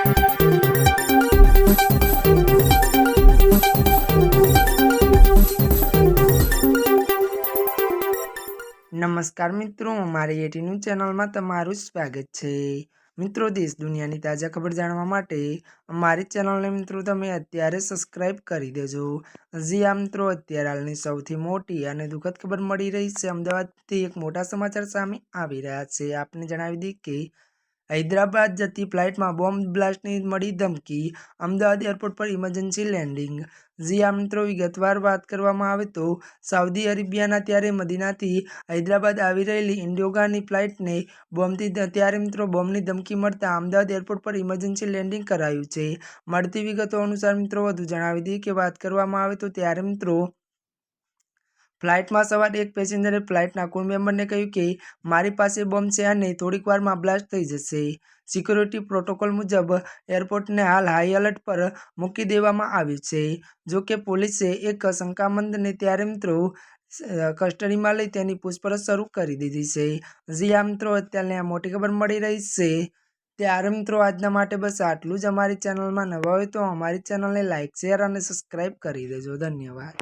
નમસ્કાર મિત્રો, મારી એટી ન્યૂઝ ચેનલમાં તમારું સ્વાગત છે। મિત્રો, દેશ દુનિયાની તાજા ખબર જાણવા માટે અમારી ચેનલને મિત્રો તમે અત્યારે સબસ્ક્રાઇબ કરી દેજો। જી આ મિત્રો, અત્યારે હાલની સૌથી મોટી અને દુઃખદ ખબર મળી રહી છે। અમદાવાદથી એક મોટા સમાચાર સામે આવી રહ્યા છે। આપને જણાવી દઈએ કે હૈદરાબાદ જતી ફ્લાઇટમાં બોમ્બ બ્લાસ્ટની મળી ધમકી, અમદાવાદ એરપોર્ટ પર ઇમરજન્સી લેન્ડિંગ। જી આ મિત્રો, વિગતવાર વાત કરવામાં આવે તો સાઉદી અરેબિયાના ત્યારે મદીનાથી હૈદરાબાદ આવી રહેલી ઇન્ડિગોની ફ્લાઇટને બોમ્બની ધમકી મળતા અમદાવાદ એરપોર્ટ પર ઇમરજન્સી લેન્ડિંગ કરાયું છે। મળતી વિગતો અનુસાર મિત્રો વધુ જણાવી દઈએ કે વાત કરવામાં આવે તો ત્યારે મિત્રો ફ્લાઇટમાં સવાર એક પેસેન્જરે ફ્લાઇટના ક્રૂ મેમ્બરને કહ્યું કે મારી પાસે બોમ્બ છે અને થોડીક વારમાં બ્લાસ્ટ થઈ જશે। સિક્યોરિટી પ્રોટોકોલ મુજબ એરપોર્ટને હાલ હાઈ એલર્ટ પર મૂકી દેવામાં આવ્યું છે। જો કે પોલીસે એક શંકામંદને ત્યારે મિત્રો કસ્ટડીમાં લઈ તેની પૂછપરછ શરૂ કરી દીધી છે। જી આ મિત્રો, અત્યારની આ મોટી ખબર મળી રહી છે। ત્યારે મિત્રો આજના માટે બસ આટલું જ। અમારી ચેનલમાં નવા હોય તો અમારી ચેનલને લાઇક, શેર અને સબસ્ક્રાઇબ કરી દેજો। ધન્યવાદ।